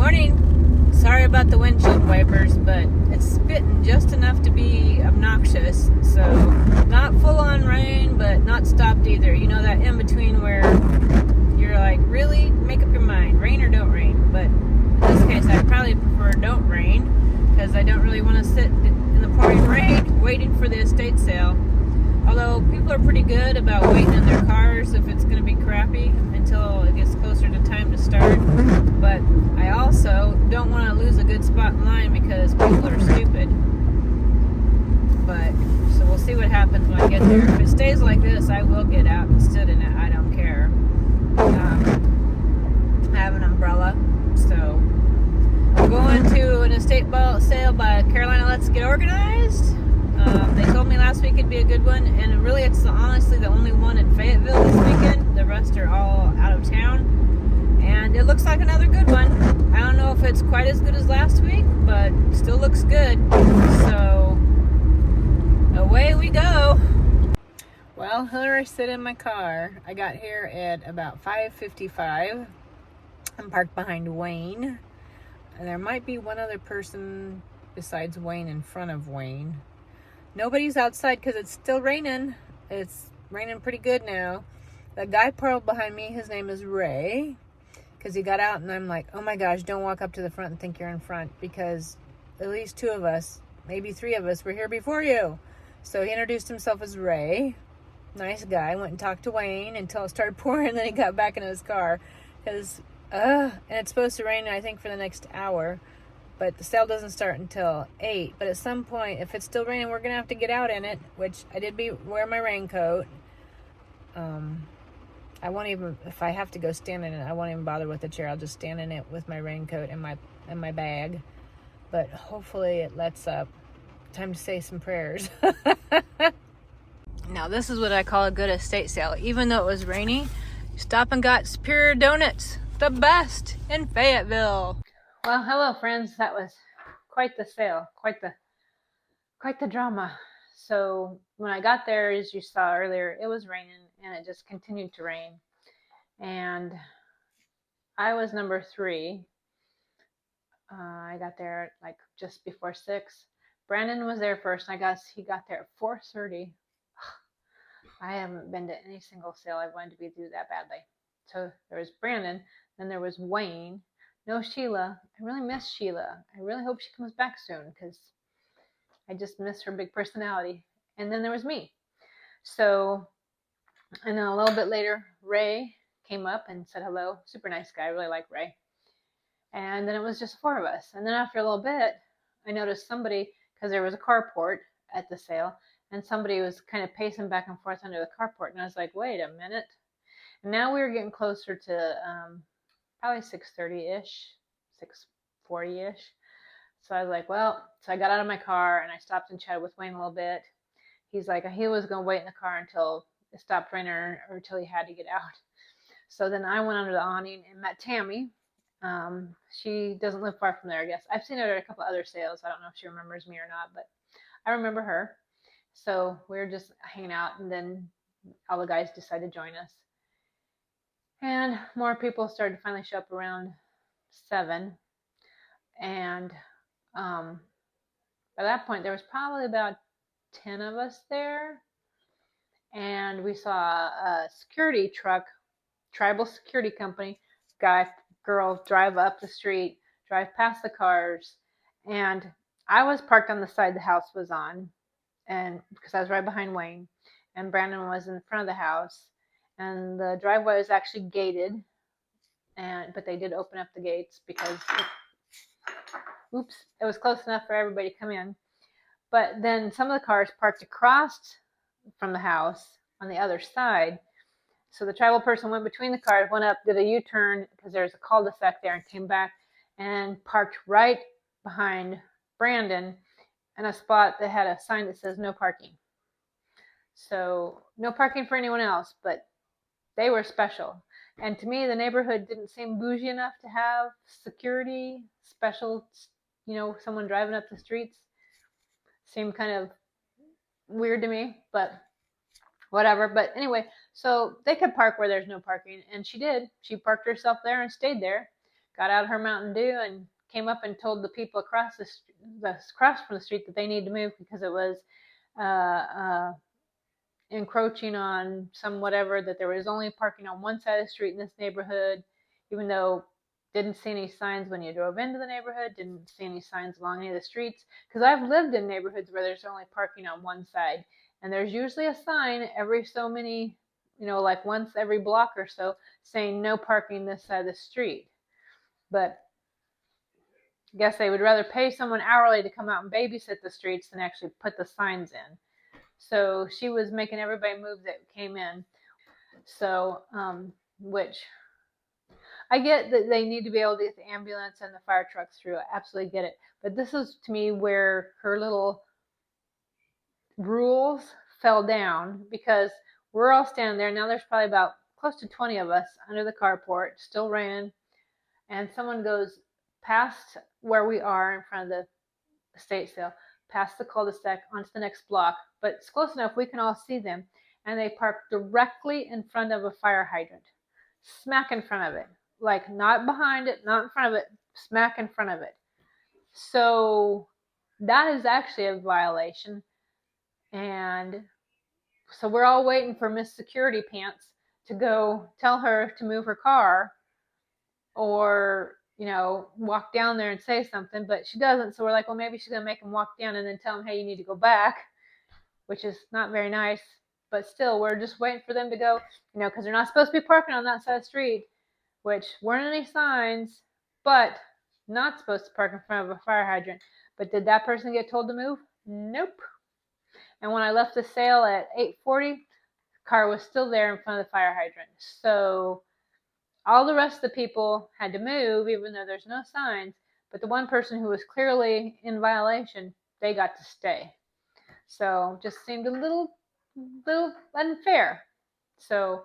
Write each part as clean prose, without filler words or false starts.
Morning. Sorry about the windshield wipers, but it's spitting just enough to be obnoxious. So, not full on rain, but not stopped either. You know, that in between where you're like, really? Make up your mind. Rain or don't rain. But in this case, I probably prefer don't rain because I don't really want to sit in the pouring rain waiting for the estate sale. Although people are pretty good about waiting in their cars if it's going to be crappy until it gets closer to time to start. But I also don't want to lose a good spot in line because people are stupid. But so we'll see what happens when I get there. If it stays like this, I will get out and sit in it. I don't care. I have an umbrella, so I'm going to an estate sale by Carolina. Let's Get Organized. They told me last week it'd be a good one, and really it's honestly the only one in Fayetteville this weekend. The rest are all out of town, and it looks like another good one. I don't know if it's quite as good as last week, but still looks good. So away we go. Well, here I sit in my car. I got here at about 5:55. I'm parked behind Wayne, and there might be one other person besides Wayne in front of Wayne. Nobody's outside because it's still raining. It's raining pretty good now. The guy parked behind me, his name is Ray, because he got out, and I'm like, oh my gosh, don't walk up to the front and think you're in front, because at least two of us, maybe three of us, were here before you. So he introduced himself as Ray. Nice guy. Went and talked to Wayne until it started pouring, and then he got back in his car. And it's supposed to rain, I think, for the next hour. But the sale doesn't start until 8. But at some point, if it's still raining, we're going to have to get out in it, which I did wear my raincoat. I won't even, if I have to go stand in it, I won't even bother with the chair. I'll just stand in it with my raincoat and my bag. But hopefully it lets up. Time to say some prayers. Now, this is what I call a good estate sale. Even though it was rainy, stop and got Superior Donuts, the best in Fayetteville. Well, hello friends. That was quite the sale, quite the drama. So when I got there, as you saw earlier, it was raining, and it just continued to rain. And I was number 3. I got there at like just before 6. Brandon was there first. I guess he got there at 4:30. I haven't been to any single sale I've wanted to be through that badly. So there was Brandon, then there was Wayne. No Sheila. I really miss Sheila. I really hope she comes back soon because I just miss her big personality. And then there was me. So, and then a little bit later, Ray came up and said hello. Super nice guy. I really like Ray. And then it was just 4 of us. And then after a little bit, I noticed somebody, because there was a carport at the sale, and somebody was kind of pacing back and forth under the carport. And I was like, wait a minute. And now we were getting closer to probably 6:30-ish, 6:40-ish. So I was like, well, so I got out of my car and I stopped and chatted with Wayne a little bit. He's like, he was going to wait in the car until it stopped raining or until he had to get out. So then I went under the awning and met Tammy. She doesn't live far from there, I guess. I've seen her at a couple other sales. I don't know if she remembers me or not, but I remember her. So we were just hanging out, and then all the guys decided to join us. And more people started to finally show up around 7. And by that point, there was probably about 10 of us there. And we saw a security truck, tribal security company, guy, girl, drive up the street, drive past the cars. And I was parked on the side the house was on, and because I was right behind Wayne. And Brandon was in front of the house. And the driveway was actually gated, but they did open up the gates because, it was close enough for everybody to come in. But then some of the cars parked across from the house on the other side. So the tribal person went between the cars, went up, did a U-turn because there's a cul-de-sac there, and came back and parked right behind Brandon in a spot that had a sign that says no parking. So no parking for anyone else, but they were special. And to me, the neighborhood didn't seem bougie enough to have security, special, someone driving up the streets. Seemed kind of weird to me, but whatever. But anyway, so they could park where there's no parking, and she did. She parked herself there and stayed there. got out her Mountain Dew and came up and told the people across from the street that they need to move because it was encroaching on some whatever, that there was only parking on one side of the street in this neighborhood, even though didn't see any signs when you drove into the neighborhood, didn't see any signs along any of the streets, because I've lived in neighborhoods where there's only parking on one side, and there's usually a sign every so many, like once every block or so, saying no parking this side of the street. But I guess they would rather pay someone hourly to come out and babysit the streets than actually put the signs in. So she was making everybody move that came in. So, which I get that they need to be able to get the ambulance and the fire trucks through. I absolutely get it. But this is, to me, where her little rules fell down, because we're all standing there. Now there's probably about close to 20 of us under the carport, still raining, and someone goes past where we are in front of the estate sale, past the cul-de-sac onto the next block, but it's close enough we can all see them, and they park directly in front of a fire hydrant, smack in front of it, like not behind it, not in front of it, smack in front of it. So that is actually a violation. And so we're all waiting for Miss Security Pants to go tell her to move her car, or walk down there and say something, but she doesn't. So we're like, well, maybe she's gonna make them walk down and then tell them, hey, you need to go back, which is not very nice. But still, we're just waiting for them to go, because they're not supposed to be parking on that side of the street, which weren't any signs, but not supposed to park in front of a fire hydrant. But did that person get told to move? Nope. And when I left the sale at 8:40, the car was still there in front of the fire hydrant. So all the rest of the people had to move, even though there's no signs. But the one person who was clearly in violation, they got to stay. So just seemed a little unfair. So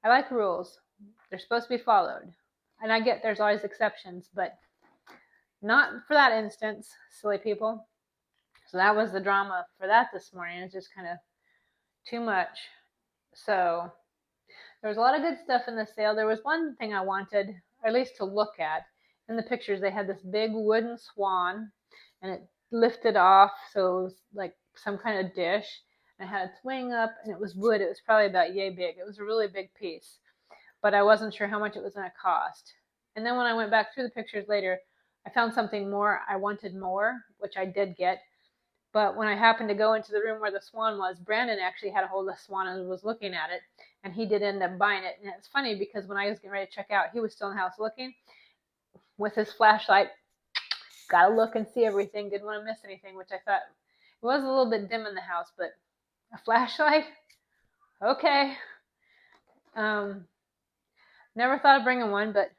I like rules. They're supposed to be followed. And I get there's always exceptions, but not for that instance, silly people. So that was the drama for that this morning. It's just kind of too much. So there was a lot of good stuff in the sale. There was one thing I wanted, or at least to look at. In the pictures, they had this big wooden swan, and it lifted off, so it was like some kind of dish. And it had its wing up, and it was wood. It was probably about yay big. It was a really big piece, but I wasn't sure how much it was going to cost. And then when I went back through the pictures later, I found something more. I wanted more, which I did get. But when I happened to go into the room where the swan was, Brandon actually had a hold of the swan and was looking at it, and he did end up buying it. And it's funny because when I was getting ready to check out, he was still in the house looking with his flashlight. Got to look and see everything. Didn't want to miss anything, which I thought it was a little bit dim in the house, but a flashlight? Okay. Never thought of bringing one, but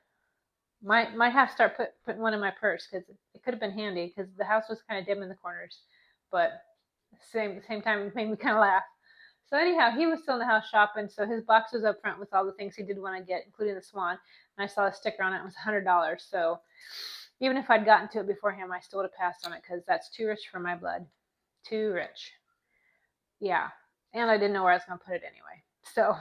might have to start putting one in my purse, because it could have been handy, because the house was kind of dim in the corners. But at the same time, it made me kind of laugh. So anyhow, he was still in the house shopping, so his box was up front with all the things he did want to get, including the swan. And I saw a sticker on it. It was $100. So even if I'd gotten to it before him, I still would have passed on it, because that's too rich for my blood. Too rich. Yeah. And I didn't know where I was going to put it anyway. So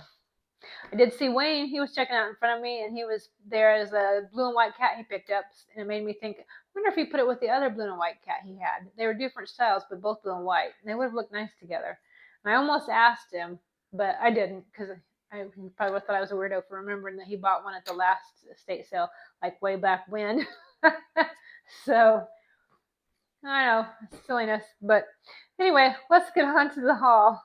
I did see Wayne. He was checking out in front of me, and he was there as a blue and white cat he picked up, and it made me think, I wonder if he put it with the other blue and white cat he had. They were different styles, but both blue and white, and they would have looked nice together. And I almost asked him, but I didn't, because I probably thought I was a weirdo for remembering that he bought one at the last estate sale, like way back when. So I know, silliness. But anyway, let's get on to the haul.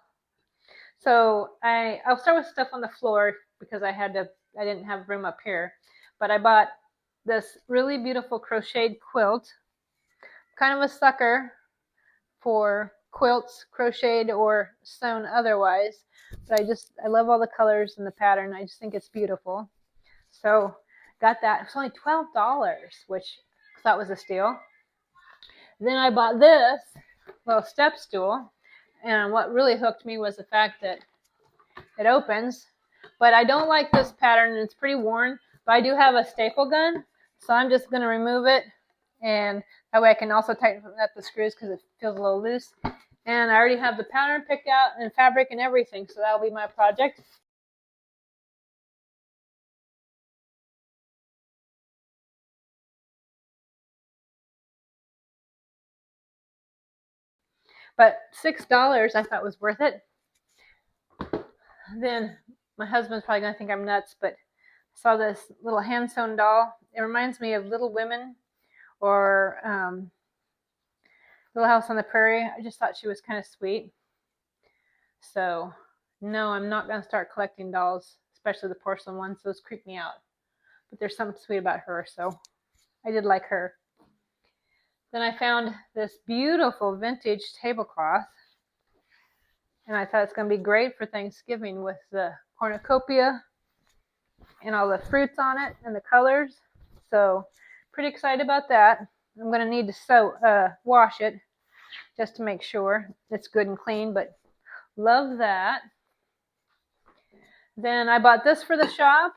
So I'll start with stuff on the floor, because I didn't have room up here. But I bought this really beautiful crocheted quilt. Kind of a sucker for quilts, crocheted or sewn otherwise. But I love all the colors and the pattern. I just think it's beautiful. So got that. It was only $12, which I thought was a steal. Then I bought this little step stool. And what really hooked me was the fact that it opens. But I don't like this pattern, and it's pretty worn. But I do have a staple gun, so I'm just going to remove it. And that way I can also tighten up the screws, because it feels a little loose. And I already have the pattern picked out and fabric and everything, so that'll be my project. But $6 I thought was worth it. Then my husband's probably going to think I'm nuts, but I saw this little hand-sewn doll. It reminds me of Little Women or Little House on the Prairie. I just thought she was kind of sweet. So, no, I'm not going to start collecting dolls, especially the porcelain ones. Those creep me out. But there's something sweet about her, so I did like her. Then I found this beautiful vintage tablecloth. And I thought it's going to be great for Thanksgiving with the cornucopia and all the fruits on it and the colors. So pretty excited about that. I'm going to need to wash it just to make sure it's good and clean, but love that. Then I bought this for the shop.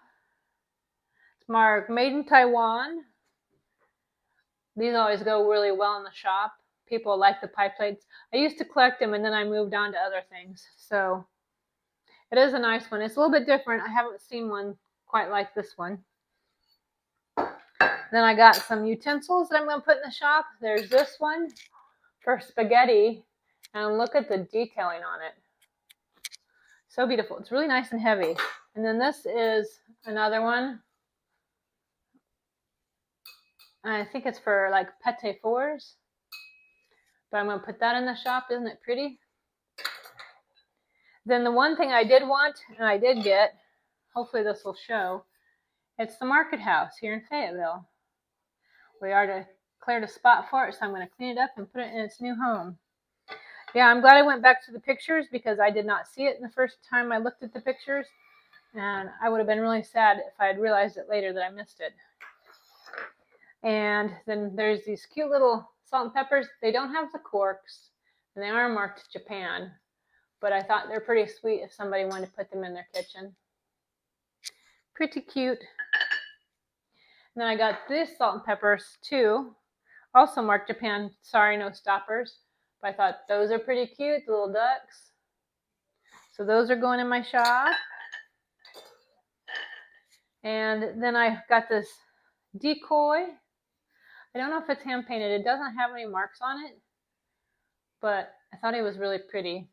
It's marked Made in Taiwan. These always go really well in the shop. People like the pie plates. I used to collect them and then I moved on to other things. So it is a nice one. It's a little bit different. I haven't seen one quite like this one. Then I got some utensils that I'm going to put in the shop. There's this one for spaghetti. And look at the detailing on it. So beautiful. It's really nice and heavy. And then this is another one. I think it's for like pâté fours. But I'm going to put that in the shop. Isn't it pretty? Then the one thing I did want, and I did get, hopefully this will show, it's the market house here in Fayetteville. We already cleared a spot for it, so I'm going to clean it up and put it in its new home. Yeah, I'm glad I went back to the pictures because I did not see it the first time I looked at the pictures. And I would have been really sad if I had realized it later that I missed it. And then there's these cute little salt and peppers. They don't have the corks, and they are marked Japan. But I thought they're pretty sweet if somebody wanted to put them in their kitchen. Pretty cute. And then I got these salt and peppers too. Also marked Japan. Sorry, no stoppers. But I thought those are pretty cute, the little ducks. So those are going in my shop. And then I got this decoy. I don't know if it's hand painted. It doesn't have any marks on it, but I thought he was really pretty.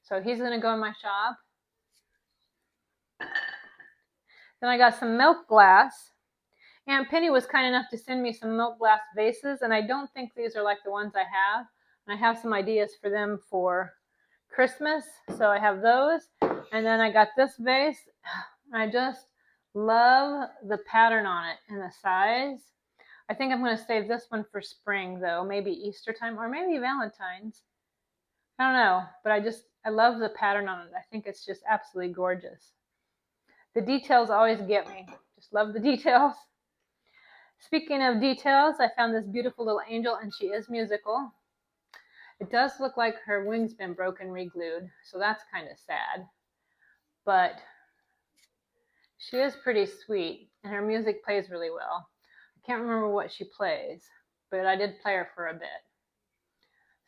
So he's going to go in my shop. Then I got some milk glass. Aunt Penny was kind enough to send me some milk glass vases, and I don't think these are like the ones I have. And I have some ideas for them for Christmas, so I have those. And then I got this vase. I just love the pattern on it and the size. I think I'm going to save this one for spring, though. Maybe Easter time or maybe Valentine's. I don't know, but I love the pattern on it. I think it's just absolutely gorgeous. The details always get me. Just love the details. Speaking of details, I found this beautiful little angel, and she is musical. It does look like her wing's been broken, re-glued, so that's kind of sad. But she is pretty sweet, and her music plays really well. I can't remember what she plays, but I did play her for a bit.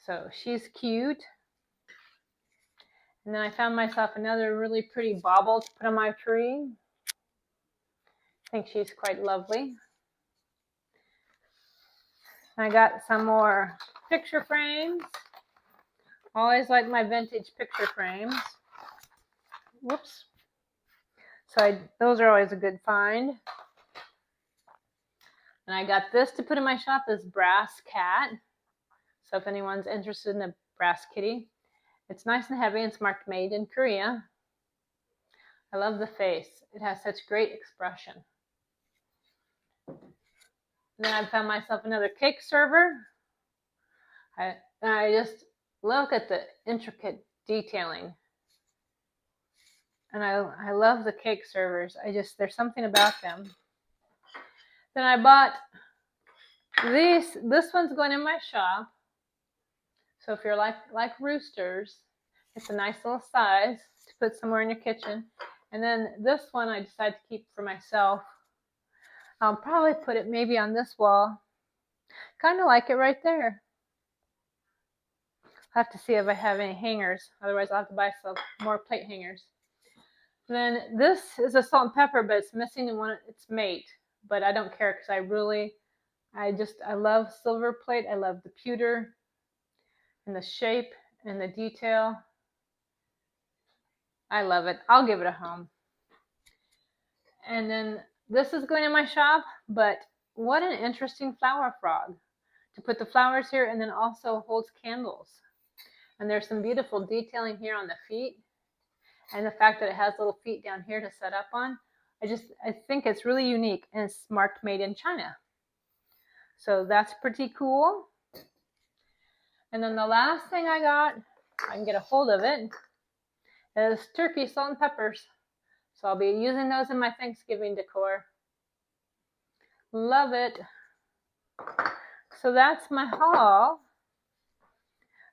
So she's cute. And then I found myself another really pretty bauble to put on my tree. I think she's quite lovely. I got some more picture frames. Always like my vintage picture frames. Whoops. So those are always a good find. And I got this to put in my shop, this brass cat. So if anyone's interested in a brass kitty, it's nice and heavy. It's marked Made in Korea. I love the face. It has such great expression. Then I found myself another cake server. I just look at the intricate detailing. And I love the cake servers. There's something about them. Then I bought these. This one's going in my shop. So if you're like roosters, it's a nice little size to put somewhere in your kitchen. And then this one I decided to keep for myself. I'll probably put it maybe on this wall. Kind of like it right there. I'll have to see if I have any hangers. Otherwise I'll have to buy some more plate hangers. Then this is a salt and pepper, but it's missing its mate. But I don't care because I love silver plate. I love the pewter. and the shape and the detail. I love it. I'll give it a home. And then this is going in my shop, but what an interesting flower frog to put the flowers here, and then also holds candles. And there's some beautiful detailing here on the feet, and the fact that it has little feet down here to set up on. I think it's really unique, and it's marked made in China. So that's pretty cool. And then the last thing I got, I can get a hold of it, is turkey, salt, and peppers. So I'll be using those in my Thanksgiving decor. Love it. So that's my haul.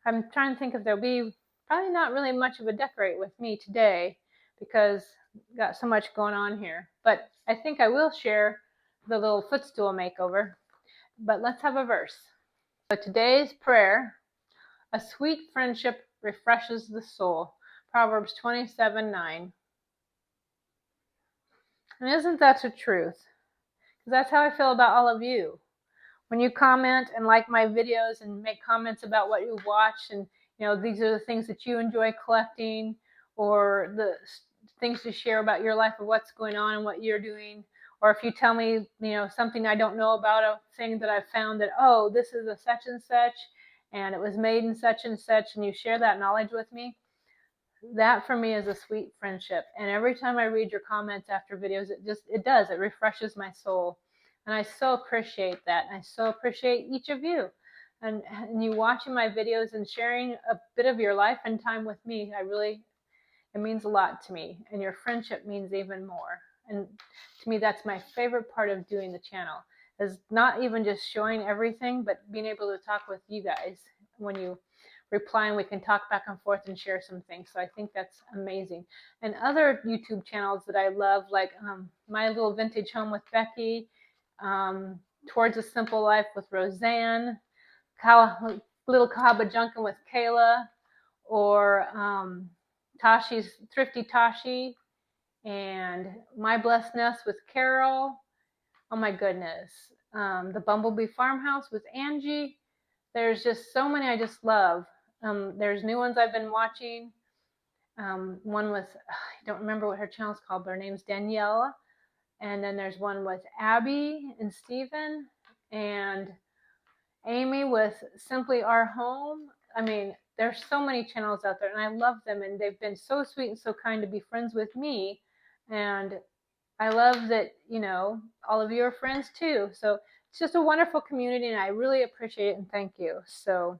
I'm trying to think if there'll be probably not really much of a decorate with me today because I've got so much going on here. But I think I will share the little footstool makeover. But let's have a verse. So today's prayer, a sweet friendship refreshes the soul. Proverbs 27:9. And isn't that the truth? Because that's how I feel about all of you. When you comment and like my videos and make comments about what you watch, and these are the things that you enjoy collecting, or the things to share about your life of what's going on and what you're doing, or if you tell me something I don't know about, a thing that I've found that, oh, this is a such and such and it was made in such and such, and you share that knowledge with me, that for me is a sweet friendship. And every time I read your comments after videos, it refreshes my soul. And I so appreciate that. And I so appreciate each of you. And you watching my videos and sharing a bit of your life and time with me, it means a lot to me. And your friendship means even more. And to me, that's my favorite part of doing the channel, is not even just showing everything, but being able to talk with you guys when you reply, and we can talk back and forth and share some things. So I think that's amazing. And other YouTube channels that I love, like My Little Vintage Home with Becky, Towards a Simple Life with Roseanne, Little Cahaba Junkin with Kayla, or Tashi's Thrifty Tashi, and My Blessed Nest with Carol. Oh my goodness. The Bumblebee Farmhouse with Angie. There's just so many I just love. There's new ones I've been watching. One with, I don't remember what her channel's called, but her name's Danielle. And then there's one with Abby and Steven, and Amy with Simply Our Home. I mean, there's so many channels out there, and I love them, and they've been so sweet and so kind to be friends with me. And I love that, all of you are friends too. So it's just a wonderful community, and I really appreciate it, and thank you. So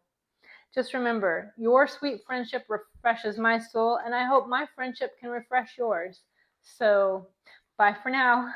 just remember, your sweet friendship refreshes my soul, and I hope my friendship can refresh yours. So bye for now.